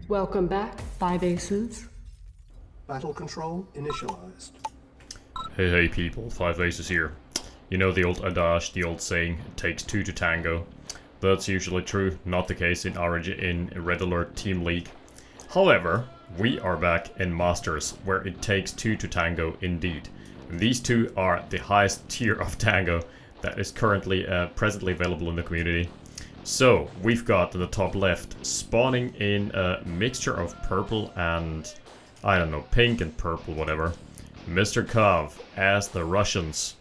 Welcome back, 5 Aces. Battle control initialized. Hey people, 5 Aces here. You know the old adage, the old saying, it takes 2 to tango. That's usually true, not the case in Red Alert Team League. However, we are back in Masters, where it takes 2 to tango indeed. And these two are the highest tier of tango that is currently presently available in the community. So, we've got in the top left, spawning in a mixture of purple and, I don't know, pink and purple, whatever. Mr. Kov as the Russians.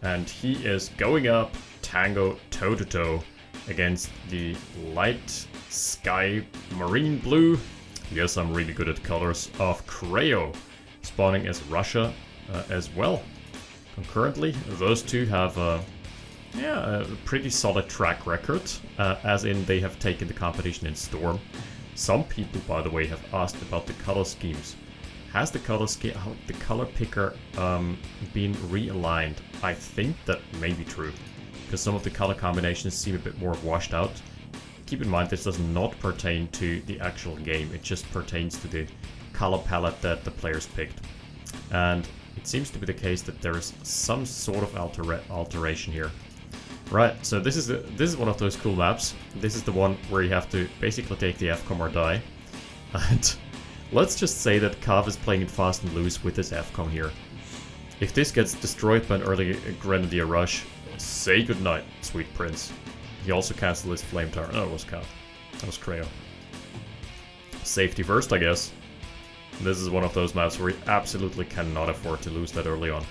And he is going up tango toe-to-toe against the light sky marine blue. Yes, I'm really good at colors of Creo, spawning as Russia as well. Concurrently, those two have a pretty solid track record, as in they have taken the competition in Storm. Some people, by the way, have asked about the color schemes. Has the color picker been realigned? I think that may be true, because some of the color combinations seem a bit more washed out. Keep in mind, this does not pertain to the actual game, it just pertains to the color palette that the players picked. And it seems to be the case that there is some sort of alteration here. Right, so this is one of those cool maps. This is the one where you have to basically take the FCOM or die. And let's just say that Kav is playing it fast and loose with this FCOM here. If this gets destroyed by an early Grenadier rush, say goodnight, sweet prince. He also cancelled his flame tower. No, it was Kav. That was Creo. Safety first, I guess. This is one of those maps where you absolutely cannot afford to lose that early on.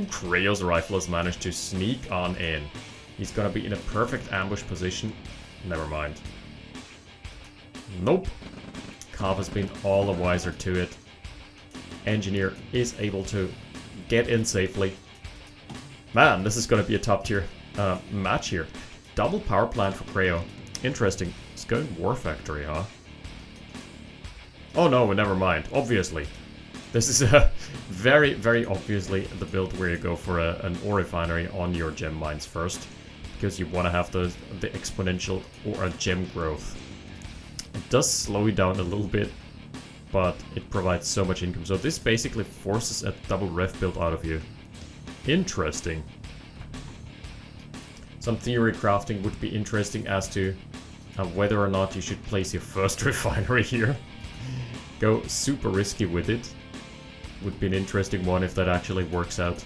Creo's rifle has managed to sneak on in. He's gonna be in a perfect ambush position. Never mind. Nope. Kav has been all the wiser to it. Engineer is able to get in safely. Man, this is gonna be a top tier match here. Double power plant for Creo. Interesting. It's going War Factory, huh? Oh no, never mind. Obviously. This is very, very obviously the build where you go for an ore refinery on your gem mines first, because you want to have the exponential or a gem growth. It does slow you down a little bit, but it provides so much income. So this basically forces a double ref build out of you. Interesting. Some theory crafting would be interesting as to whether or not you should place your first refinery here. Go super risky with it. Would be an interesting one if that actually works out.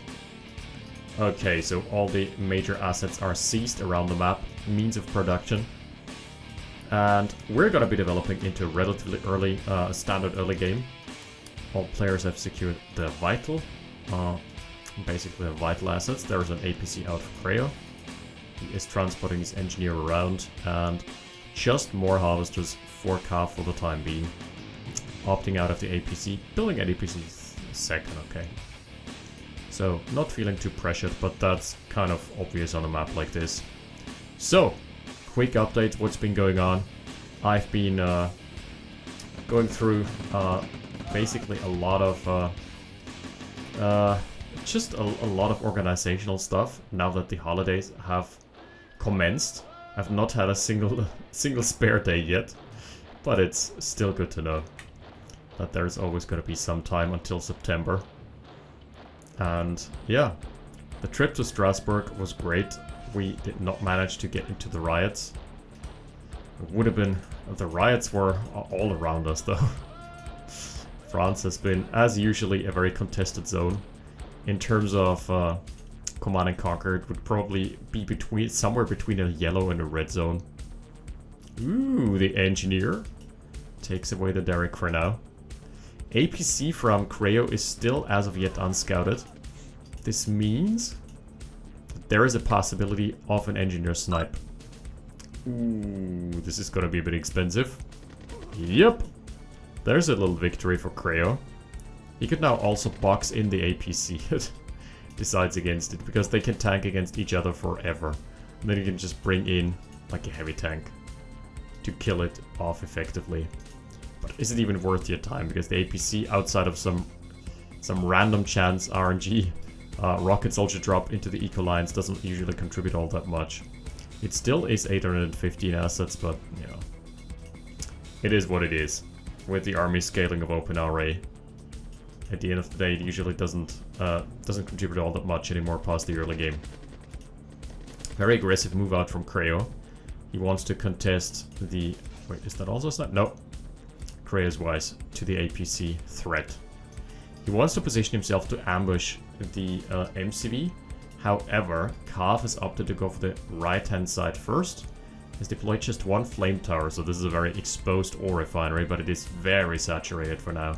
Okay, so all the major assets are seized around the map, means of production. And we're gonna be developing into a relatively early, standard early game. All players have secured the vital, basically the vital assets. There's an APC out for Creo. He is transporting his engineer around, and just more harvesters for Kav for the time being. Opting out of the APC, building an APC second, okay. So, not feeling too pressured, but that's kind of obvious on a map like this. So, quick update, what's been going on. I've been going through basically a lot of just a lot of organizational stuff now that the holidays have commenced. I've not had a single spare day yet, but it's still good to know that there's always going to be some time until September. And yeah, the trip to Strasbourg was great. We did not manage to get into the riots. It would have been... the riots were all around us though. France has been, as usually, a very contested zone. In terms of Command and Conquer, it would probably be somewhere between a yellow and a red zone. Ooh, the engineer takes away the Derrick for now. APC from Creo is still as of yet unscouted. This means that there is a possibility of an engineer snipe. Ooh, this is gonna be a bit expensive. Yep, there's a little victory for Creo. He could now also box in the APC. Decides against it, because they can tank against each other forever. And then you can just bring in like a heavy tank to kill it off effectively. But is it even worth your time? Because the APC, outside of some random chance RNG rocket soldier drop into the eco lines, doesn't usually contribute all that much. It still is 815 assets, but you know, it is what it is. With the army scaling of OpenRA. At the end of the day, it usually doesn't contribute all that much anymore past the early game. Very aggressive move out from Creo. He wants to contest the... Wait, is that also a snipe? No. Creo's wise to the APC threat. He wants to position himself to ambush the MCV. However, Cav has opted to go for the right-hand side first. He's deployed just one flame tower, so this is a very exposed ore refinery, but it is very saturated for now.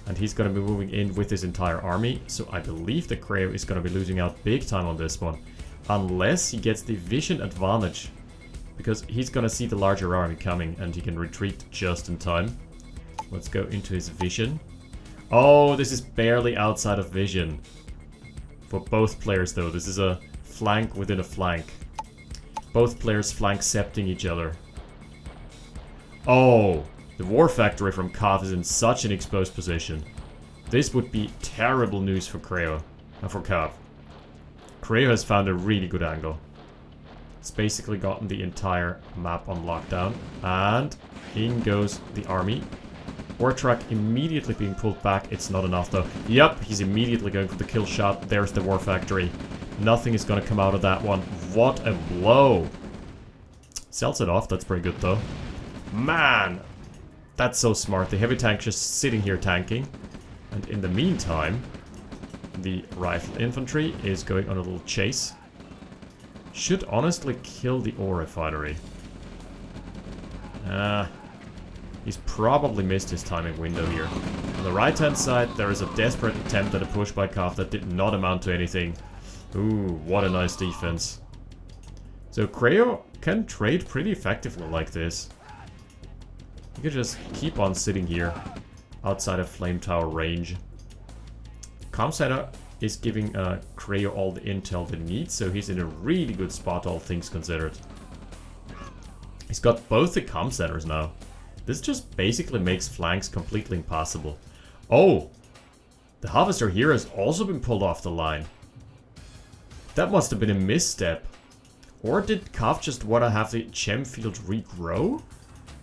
And he's going to be moving in with his entire army, so I believe the Creo is going to be losing out big time on this one. Unless he gets the vision advantage, because he's going to see the larger army coming and he can retreat just in time. Let's go into his vision. Oh, this is barely outside of vision. For both players though, this is a flank within a flank. Both players flank septing each other. Oh, the war factory from Cav is in such an exposed position. This would be terrible news for Creo, for Cav. Creo has found a really good angle. It's basically gotten the entire map on lockdown. And in goes the army. War truck immediately being pulled back. It's not enough though. Yep, he's immediately going for the kill shot. There's the war factory. Nothing is going to come out of that one. What a blow. Sells it off. That's pretty good though. Man, that's so smart. The heavy tank just sitting here tanking. And in the meantime, the rifle infantry is going on a little chase. Should honestly kill the ore refinery. He's probably missed his timing window here. On the right-hand side, there is a desperate attempt at a push by Cav that did not amount to anything. Ooh, what a nice defense. So Creo can trade pretty effectively like this. You can just keep on sitting here, outside of Flame Tower range. Comm Center is giving Creo all the intel they need, so he's in a really good spot, all things considered. He's got both the comm centers now. This just basically makes flanks completely impossible. Oh! The Harvester here has also been pulled off the line. That must have been a misstep. Or did Cav just want to have the gem field regrow?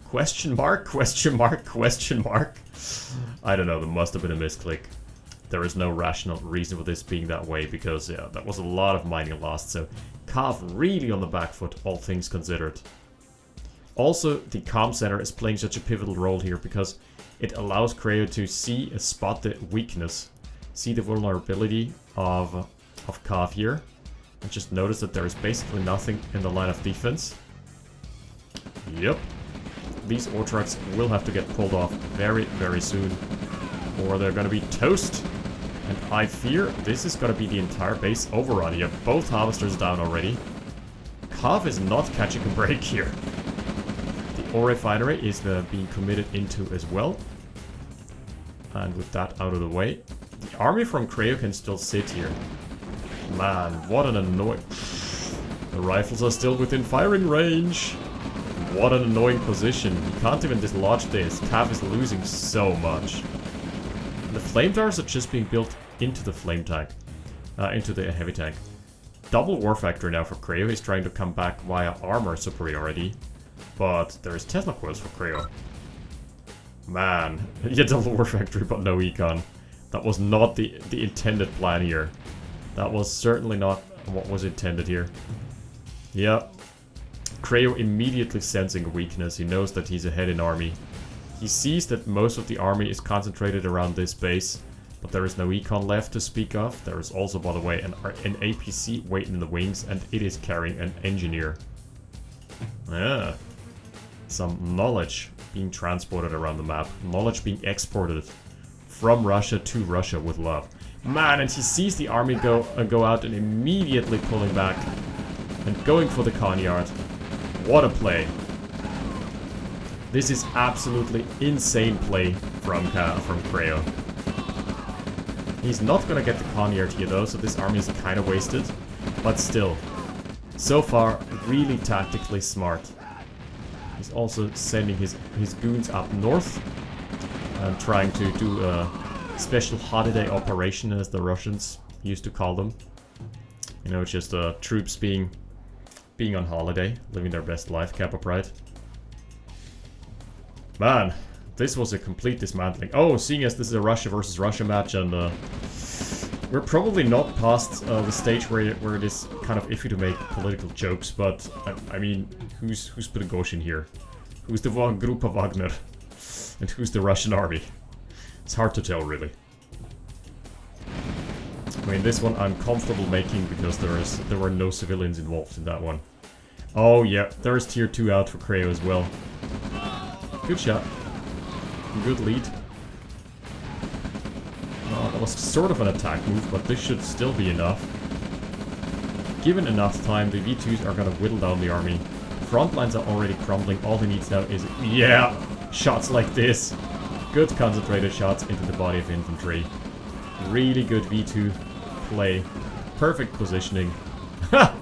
Question mark, question mark, question mark. I don't know, there must have been a misclick. There is no rational reason for this being that way, because yeah, that was a lot of mining lost. So Cav really on the back foot, all things considered. Also, the comm center is playing such a pivotal role here because it allows Creo to see and spot the weakness, see the vulnerability of Cav here, and just notice that there is basically nothing in the line of defense. Yep. These ore trucks will have to get pulled off very, very soon, or they're gonna be toast. And I fear this is gonna be the entire base overrun. You have both harvesters down already. Cav is not catching a break here. Ore refinery is being committed into as well. And with that out of the way, the army from Creo can still sit here. Man, what an annoying... The rifles are still within firing range. What an annoying position. You can't even dislodge this. Cav is losing so much. The flame towers are just being built into the flame tank. Into the heavy tank. Double war factory now for Creo. He's trying to come back via armor superiority. But there's Tesla coils for Creo. Man, yeah, double war factory but no econ. That was not the intended plan here. That was certainly not what was intended here. Yeah. Creo immediately sensing a weakness. He knows that he's ahead in army. He sees that most of the army is concentrated around this base, but there is no econ left to speak of. There is also, by the way, an APC waiting in the wings, and it is carrying an engineer. Yeah. Some knowledge being transported around the map. Knowledge being exported from Russia to Russia with love. Man, and he sees the army go out and immediately pulling back and going for the Conyard. What a play. This is absolutely insane play from Creo. He's not gonna get the Conyard here though, so this army is kind of wasted. But still, so far, really tactically smart. He's also sending his goons up north and trying to do a special holiday operation, as the Russians used to call them. You know, just troops being on holiday, living their best life, Kappa Pride. Man, this was a complete dismantling. Oh, seeing as this is a Russia versus Russia match, and we're probably not past the stage where it is kind of iffy to make political jokes, but I mean, who's Prigozhin here? Who's the Grupa Wagner? And who's the Russian army? It's hard to tell, really. I mean, this one I'm comfortable making because there were no civilians involved in that one. Oh yeah, there's tier 2 out for Creo as well. Good shot. Good lead. That was sort of an attack move, but this should still be enough. Given enough time, the V2s are gonna whittle down the army. Front lines are already crumbling. All he needs now is, yeah, shots like this. Good concentrated shots into the body of infantry. Really good V2 play. Perfect positioning. Ha!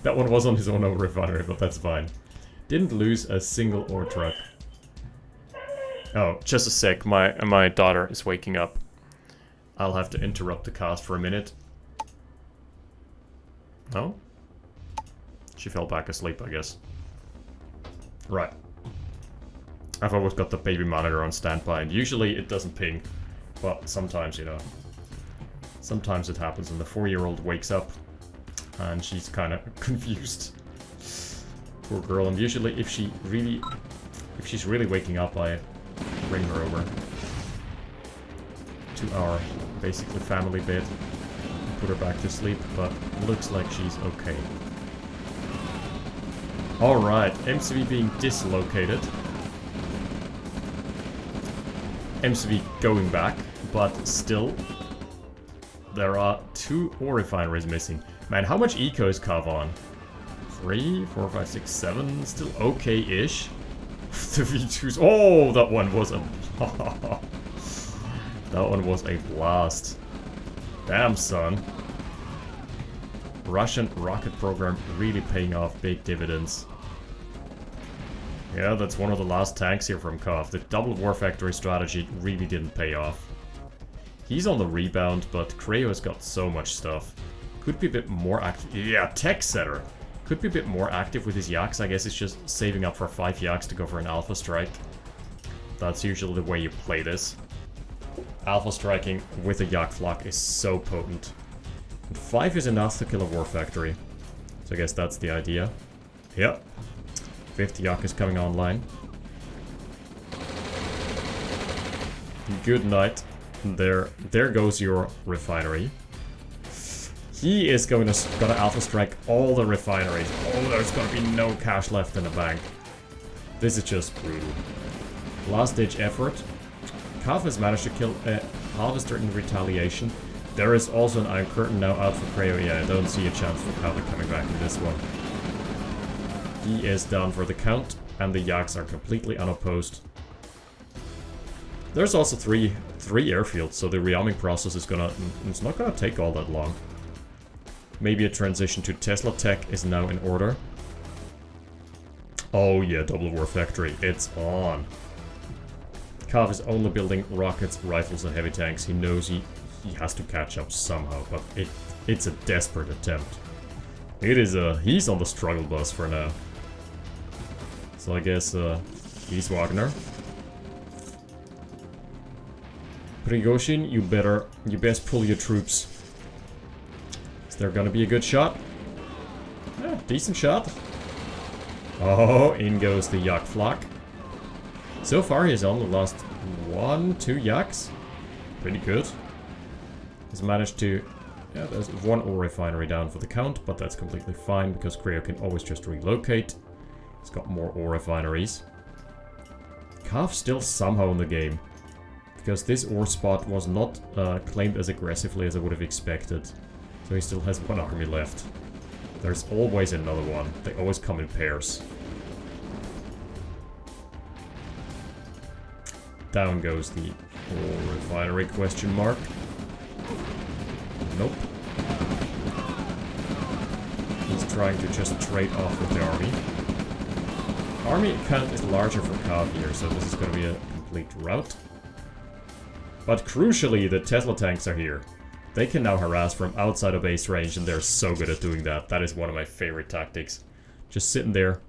That one was on his own refinery, but that's fine. Didn't lose a single ore truck. Oh, just a sec. My daughter is waking up. I'll have to interrupt the cast for a minute. Oh? She fell back asleep, I guess. Right. I've always got the baby monitor on standby, and usually it doesn't ping. But sometimes, you know. Sometimes it happens, and the 4-year-old wakes up, and she's kind of confused. Poor girl, and usually if she's really waking up, I bring her over to our basically family bed and put her back to sleep, but looks like she's okay. Alright, MCV being dislocated. MCV going back, but still there are 2 ore refineries missing. Man, how much eco is Cav on? 3, 4, 5, 6, 7, still okay-ish. The V2s. Oh, that one was a that one was a blast. Damn, son. Russian rocket program really paying off big dividends. Yeah, that's one of the last tanks here from Cav. The double war factory strategy really didn't pay off. He's on the rebound, but Creo has got so much stuff. Could be a bit more active. Yeah, tech setter. Could be a bit more active with his yaks. I guess it's just saving up for 5 yaks to go for an alpha strike. That's usually the way you play this. Alpha striking with a yak flock is so potent. And 5 is enough to kill a war factory. So I guess that's the idea. Yep. 5th yak is coming online. Good night. There goes your refinery. He is gonna alpha strike all the refineries. Oh, there's gonna be no cash left in the bank. This is just brutal. Last ditch effort. Cav has managed to kill a harvester in retaliation. There is also an Iron Curtain now out for Creo. Yeah, I don't see a chance for Cav coming back in this one. He is down for the count, and the yaks are completely unopposed. There's also three airfields, so the rearming process is it's not gonna take all that long. Maybe a transition to Tesla tech is now in order. Oh yeah, double war factory, it's on. Cav is only building rockets, rifles, and heavy tanks. He knows he has to catch up somehow, but it's a desperate attempt. He's on the struggle bus for now. So I guess he's Wagner. Prigozhin, you best pull your troops. Is there gonna be a good shot? Yeah, decent shot. Oh, in goes the yak flock. So far he has only lost 1-2 yaks. Pretty good. He's managed to... Yeah, there's 1 ore refinery down for the count, but that's completely fine because Creo can always just relocate. He's got more ore refineries. Cav still somehow in the game. Because this ore spot was not claimed as aggressively as I would have expected. So he still has 1 army left. There's always another one. They always come in pairs. Down goes the ore refinery, question mark. Nope. He's trying to just trade off with the army. Army count is larger for Cav here, so this is going to be a complete rout. But crucially, the Tesla tanks are here. They can now harass from outside of base range, and they're so good at doing that. That is one of my favorite tactics. Just sitting there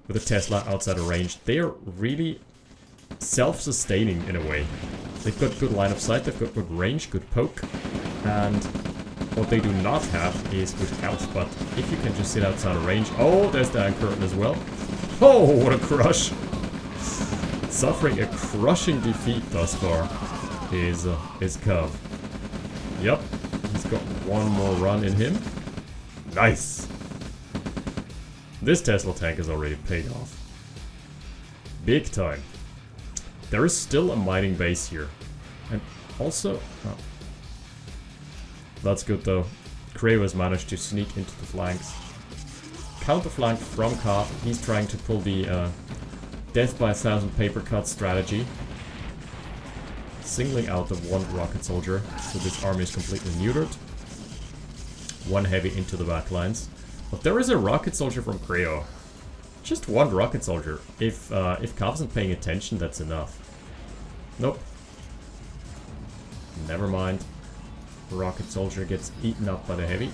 with a Tesla outside of range. They are really self-sustaining in a way. They've got good line of sight, they've got good range, good poke, and what they do not have is good health, but if you can just sit outside of range... Oh, there's the curtain as well. Oh, what a crush! Suffering a crushing defeat thus far is Cov. Yep, he's got one more run in him. Nice! This Tesla tank has already paid off. Big time. There is still a mining base here. And also... Oh. That's good though. Creo has managed to sneak into the flanks. Counter flank from Cov. He's trying to pull the death by 1,000 paper cuts strategy. Singling out the one rocket soldier. So this army is completely neutered. One heavy into the back lines. But there is a rocket soldier from Creo. Just one rocket soldier. If Cov isn't paying attention, that's enough. Nope. Never mind. Rocket soldier gets eaten up by the heavy.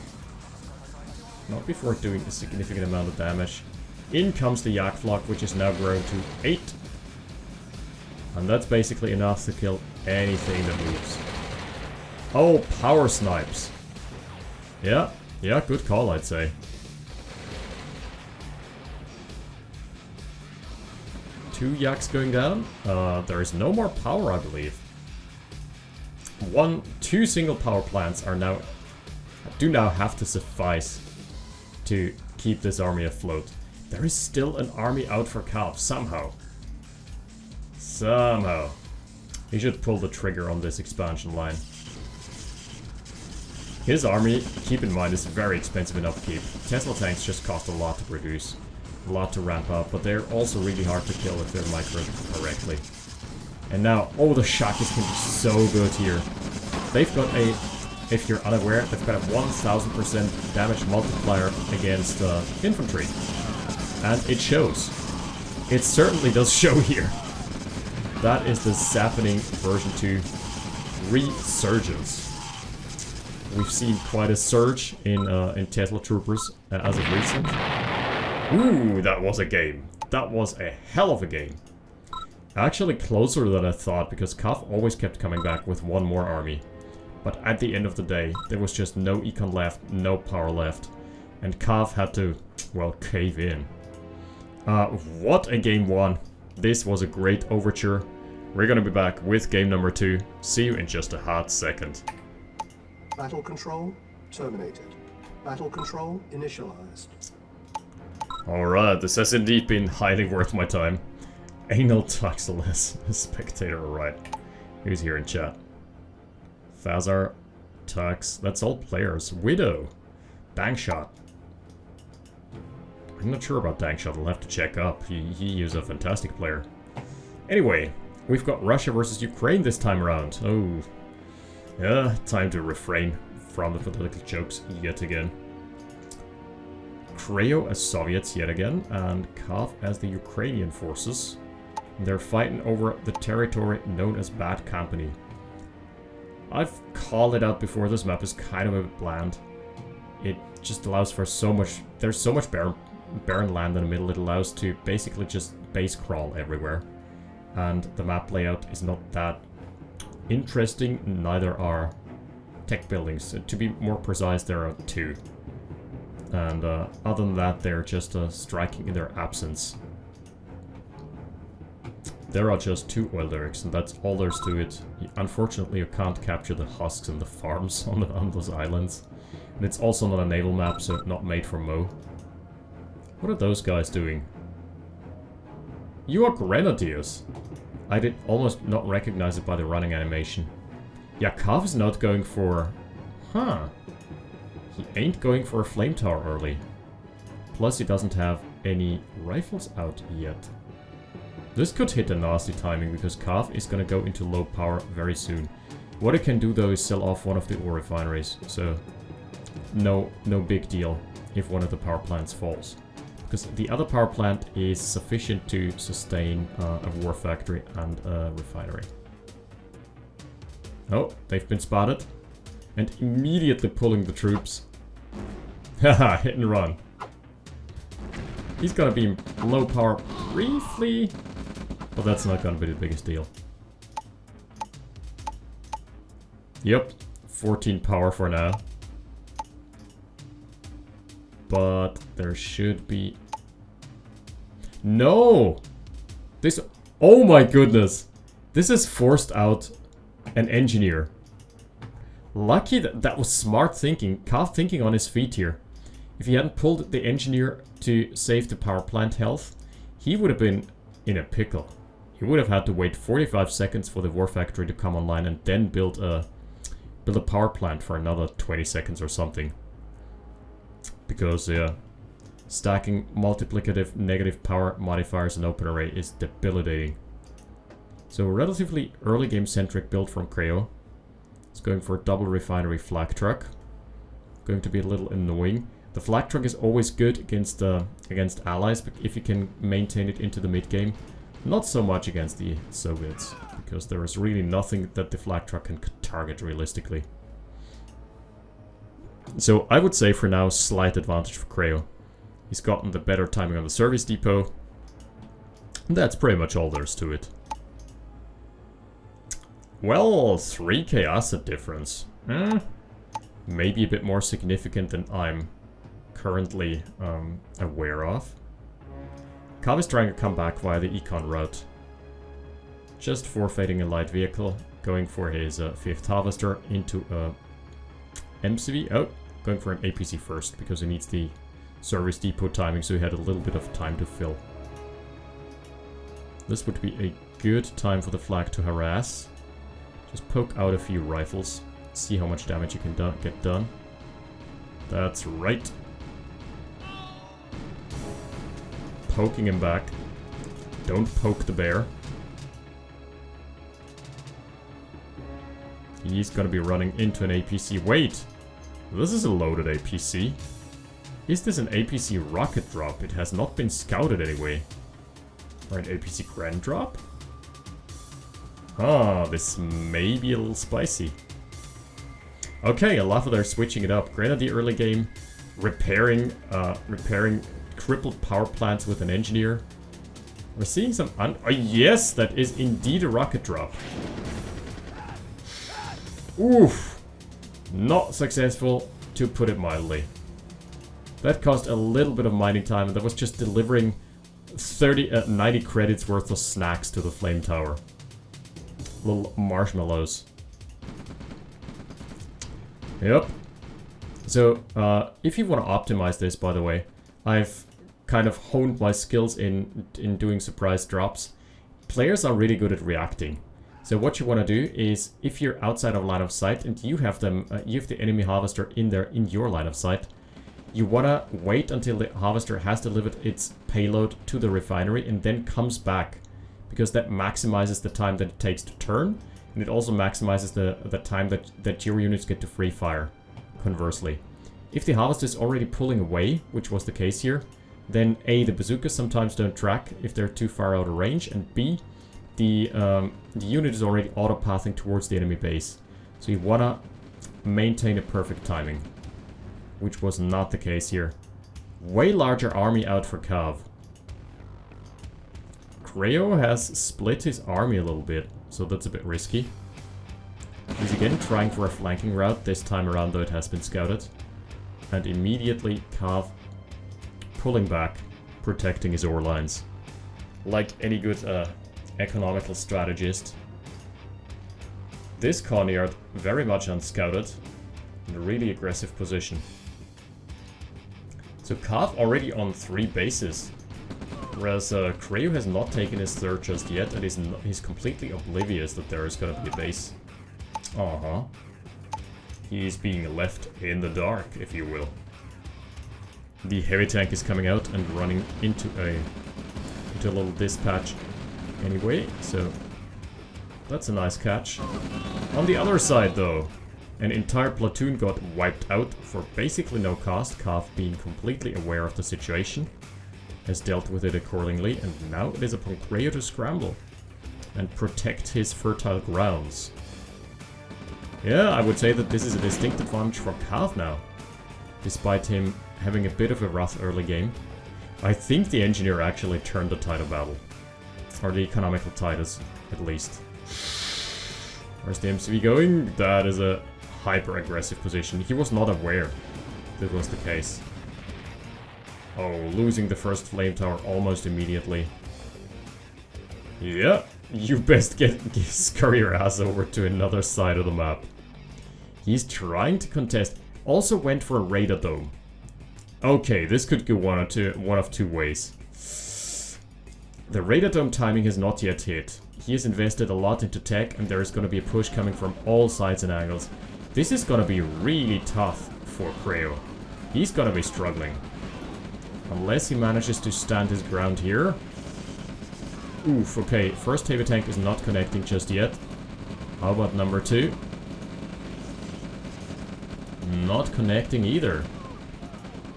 Not before doing a significant amount of damage. In comes the Yak Flock, which is now grown to 8. And that's basically enough to kill anything that moves. Oh, power snipes. Yeah, good call, I'd say. Two Yaks going down. There is no more power, I believe. Two single power plants do now have to suffice to keep this army afloat. There is still an army out for Cov, somehow. Somehow. He should pull the trigger on this expansion line. His army, keep in mind, is very expensive in upkeep. Tesla tanks just cost a lot to produce, a lot to ramp up, but they're also really hard to kill if they're microed correctly. And now, oh, the Shakis can be so good here. They've got a, if you're unaware, they've got a 1000% damage multiplier against infantry. And it shows. It certainly does show here. That is the Zappening version 2 resurgence. We've seen quite a surge in Tesla troopers as of recent. Ooh, that was a game. That was a hell of a game. Actually closer than I thought, because Cov always kept coming back with one more army. But at the end of the day, there was just no econ left, no power left. And Cov had to, well, cave in. What a game one. This was a great overture. We're gonna be back with game number 2. See you in just a hot second. Battle control terminated. Battle control initialized. Alright, this has indeed been highly worth my time. Anal Tuxelis, spectator, alright. Who's here in chat? Fazar, Tux, that's all players. Widow, Dankshot. I'm not sure about Dankshot, I'll have to check up. He is a fantastic player. Anyway, we've got Russia versus Ukraine this time around. Oh, yeah, time to refrain from the political jokes yet again. Creo as Soviets yet again, and Cov as the Ukrainian forces. They're fighting over the territory known as Bad Company. I've called it out before, this map is kind of a bit bland. It just allows for so much, there's so much barren land in the middle, it allows to basically just base crawl everywhere. And the map layout is not that interesting, neither are tech buildings. To be more precise, there are 2. And other than that, they're just striking in their absence. There are just 2 oil derricks, and that's all there's to it. Unfortunately, you can't capture the husks and the farms on those islands. And it's also not a naval map, so not made for Mo. What are those guys doing? You are Grenadiers! I did almost not recognize it by the running animation. Yeah, Cov is not going for... Huh. He ain't going for a flame tower early. Plus he doesn't have any rifles out yet. This could hit a nasty timing, because Cov is gonna go into low power very soon. What it can do though is sell off one of the ore refineries, so no big deal if one of the power plants falls. Because the other power plant is sufficient to sustain a war factory and a refinery. Oh, they've been spotted. And immediately pulling the troops. Haha, hit and run. He's gonna be low power briefly. But that's not gonna be the biggest deal. Yep, 14 power for now. But there should be... No! This... Oh my goodness! This has forced out an engineer. Lucky that was smart thinking. Kav thinking on his feet here. If he hadn't pulled the engineer to save the power plant health, he would have been in a pickle. He would have had to wait 45 seconds for the war factory to come online and then build a power plant for another 20 seconds or something. Because, yeah, stacking multiplicative negative power modifiers in OpenRA is debilitating. So, relatively early game centric build from Creo. It's going for a double refinery flak truck. Going to be a little annoying. The flak truck is always good against allies, but if you can maintain it into the mid game, not so much against the Soviets, because there is really nothing that the flak truck can target realistically. So I would say for now, slight advantage for Creo. He's gotten the better timing on the service depot. And that's pretty much all there is to it. Well, 3k asset difference. Maybe a bit more significant than I'm currently aware of. Kav is trying to come back via the econ route. Just forfeiting a light vehicle, going for his 5th harvester into a MCV. Oh, going for an APC first because he needs the service depot timing, so he had a little bit of time to fill. This would be a good time for the flag to harass. Just poke out a few rifles, see how much damage you can get done. That's right. Poking him back. Don't poke the bear. He's gonna be running into an APC. Wait! This is a loaded APC. Is this an APC rocket drop? It has not been scouted anyway. Or an APC grand drop? Ah, this may be a little spicy. Okay, I love that they're switching it up. Grenadier early game, repairing crippled power plants with an engineer. We're seeing some oh yes, that is indeed a rocket drop. Oof. Not successful, to put it mildly. That cost a little bit of mining time, and that was just delivering 90 credits worth of snacks to the flame tower. Little marshmallows. Yep. So, if you want to optimize this, by the way, I've kind of honed my skills in doing surprise drops. Players are really good at reacting. So what you want to do is, if you're outside of line of sight and you have them, you have the enemy harvester in your line of sight, you want to wait until the harvester has delivered its payload to the refinery and then comes back, because that maximizes the time that it takes to turn, and it also maximizes the time that your units get to free fire, conversely. If the harvester is already pulling away, which was the case here, then A, the bazookas sometimes don't track if they're too far out of range, and B, the unit is already auto-pathing towards the enemy base. So you want to maintain a perfect timing, which was not the case here. Way larger army out for Kav. Creo has split his army a little bit, so that's a bit risky. He's again trying for a flanking route, this time around though it has been scouted. And immediately Kav pulling back, protecting his ore lines. Like any good economical strategist. This Coneyard very much unscouted, in a really aggressive position. So Kav already on 3 bases, whereas Creo has not taken his third just yet, and he's completely oblivious that there is going to be a base. He's being left in the dark, if you will. The heavy tank is coming out and running into a little dispatch anyway, so that's a nice catch. On the other side though, an entire platoon got wiped out for basically no cost. Kav being completely aware of the situation, has dealt with it accordingly, and now it is upon Creo to scramble and protect his fertile grounds. Yeah, I would say that this is a distinct advantage for Kav now, despite him having a bit of a rough early game. I think the engineer actually turned the tide of battle. Or the economical titles, at least. Where's the MCV going? That is a hyper-aggressive position. He was not aware that was the case. Oh, losing the first flame tower almost immediately. Yeah, you best scurry your ass over to another side of the map. He's trying to contest. Also went for a radar dome. Okay, this could go one of two ways. The radar dome timing has not yet hit. He has invested a lot into tech, and there is going to be a push coming from all sides and angles. This is going to be really tough for Creo. He's going to be struggling. Unless he manages to stand his ground here. Oof, okay. First heavy tank is not connecting just yet. How about number 2? Not connecting either.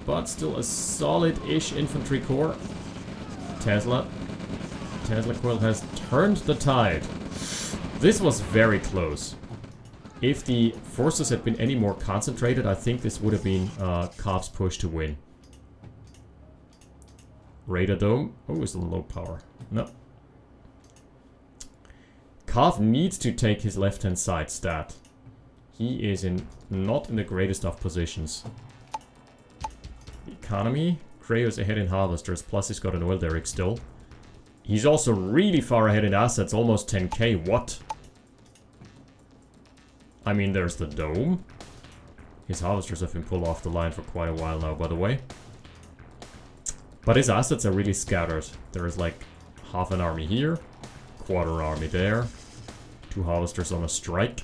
But still a solid-ish infantry corps. Tesla Coil has turned the tide. This was very close. If the forces had been any more concentrated, I think this would have been Kov's push to win. Radar Dome. Oh, it's on low power. No. Kov needs to take his left-hand side stat. He is not in the greatest of positions. Economy. Creo's ahead in harvesters, plus he's got an oil derrick still. He's also really far ahead in assets, almost 10k. What? I mean, there's the dome. His harvesters have been pulled off the line for quite a while now, by the way. But his assets are really scattered. There is like half an army here, quarter army there, 2 harvesters on a strike.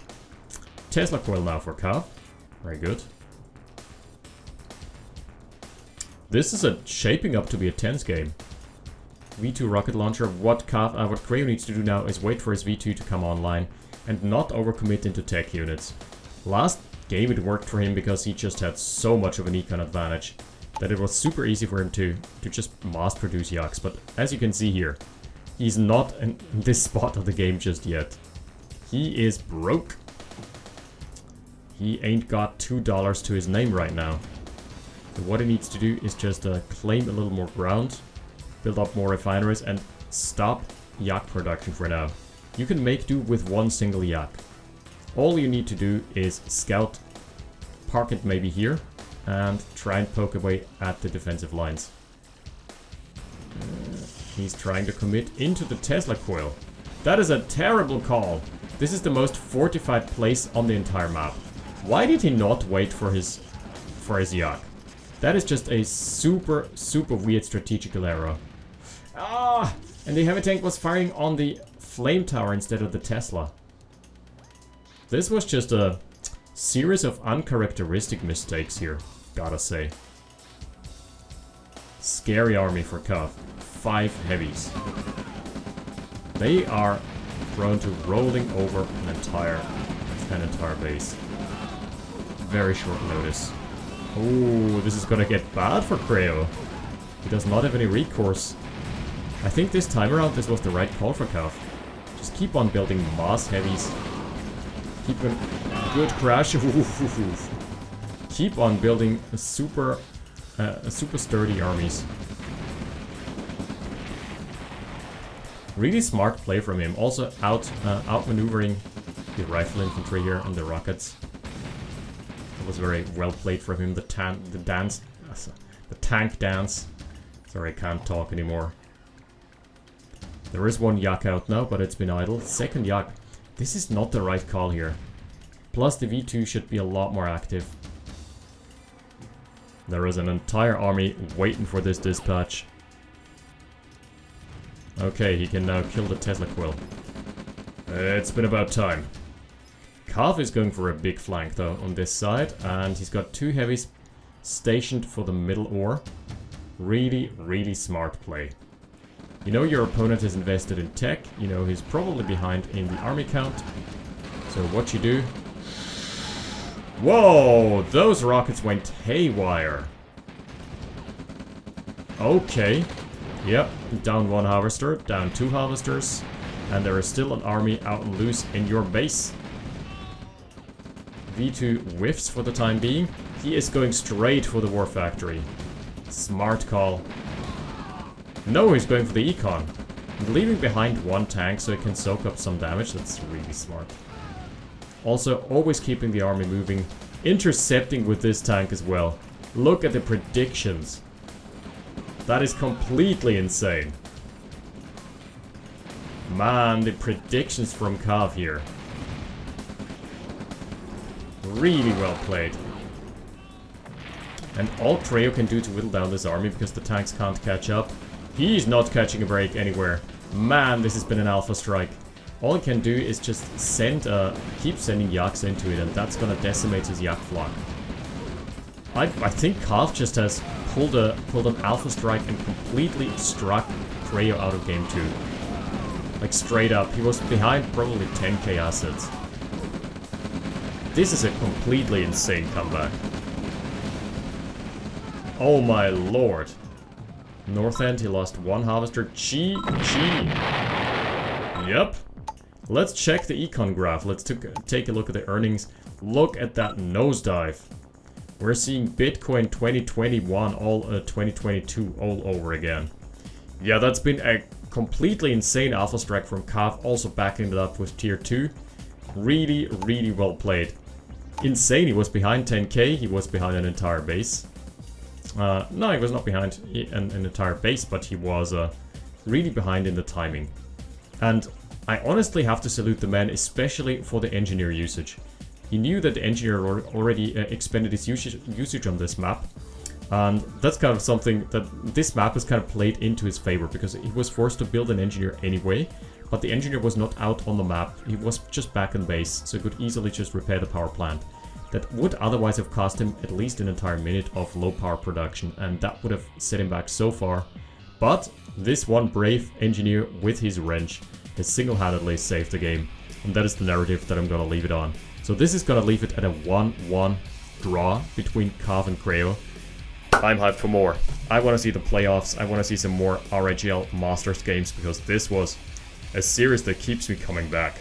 Tesla coil now for Kov. Very good. This is shaping up to be a tense game. V2 rocket launcher. What Creo needs to do now is wait for his V2 to come online and not overcommit into tech units. Last game it worked for him because he just had so much of an econ advantage that it was super easy for him to just mass produce Yaks. But as you can see here, he's not in this spot of the game just yet. He is broke. He ain't got $2 to his name right now. So what he needs to do is just claim a little more ground, build up more refineries, and stop Yak production for now. You can make do with one single Yak. All you need to do is scout, park it maybe here, and try and poke away at the defensive lines. He's trying to commit into the Tesla coil. That is a terrible call. This is the most fortified place on the entire map. Why did he not wait for his Yak? That is just a super weird strategical error. Ah! And the heavy tank was firing on the flame tower instead of the Tesla. This was just a series of uncharacteristic mistakes here, gotta say. Scary army for Kov. 5 heavies. They are prone to rolling over an entire base. Very short notice. Oh, this is gonna get bad for Creo. He does not have any recourse. I think this time around this was the right call for Kov. Just keep on building mass heavies. Keep a good crash. Keep on building super sturdy armies. Really smart play from him. Also outmaneuvering the rifle infantry here and the rockets. It was very well played from him. The tank dance. Sorry, I can't talk anymore. There is one Yak out now, but it's been idle. Second Yak. This is not the right call here. Plus the V2 should be a lot more active. There is an entire army waiting for this dispatch. Okay, he can now kill the Tesla Quill. It's been about time. Kov is going for a big flank though on this side, and he's got 2 heavies stationed for the middle ore. Really smart play. You know your opponent is invested in tech, you know he's probably behind in the army count. So what you do... Whoa! Those rockets went haywire. Okay. Yep, down 1 harvester, down 2 harvesters, and there is still an army out and loose in your base. V2 whiffs for the time being. He is going straight for the war factory. Smart call. No, he's going for the econ. Leaving behind one tank so it can soak up some damage, that's really smart. Also, always keeping the army moving, intercepting with this tank as well. Look at the predictions. That is completely insane. Man, the predictions from Cav here. Really well played. And all Creo can do to whittle down this army, because the tanks can't catch up. He's not catching a break anywhere. Man, this has been an alpha strike. All he can do is just keep sending Yaks into it, and that's gonna decimate his Yak flock. I think Cav just has pulled an alpha strike and completely struck Creo out of game 2. Like straight up, he was behind probably 10k assets. This is a completely insane comeback. Oh my lord. North end, he lost one harvester. GG. Yep. Let's check the econ graph. Let's take a look at the earnings. Look at that nosedive. We're seeing Bitcoin 2021 2022 all over again. Yeah, that's been a completely insane alpha strike from Cav, also backing it up with tier 2. Really, really well played. Insane, he was behind 10k, he was behind an entire base. No, he was not behind an entire base, but he was really behind in the timing. And I honestly have to salute the man, especially for the engineer usage. He knew that the engineer already expanded his usage on this map. And that's kind of something that this map has kind of played into his favor, because he was forced to build an engineer anyway, but the engineer was not out on the map, he was just back in base, so he could easily just repair the power plant. That would otherwise have cost him at least an entire minute of low power production, and that would have set him back so far. But this one brave engineer with his wrench has single-handedly saved the game, and that is the narrative that I'm gonna leave it on. So this is gonna leave it at a 1-1 draw between Cav and Creo. I'm hyped for more. I want to see the playoffs. I want to see some more RHL Masters games, because this was a series that keeps me coming back.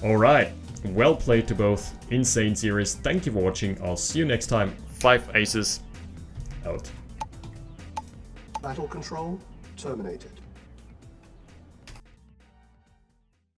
Alright, well played to both. Insane series. Thank you for watching. I'll see you next time. 5 aces out. Battle control terminated.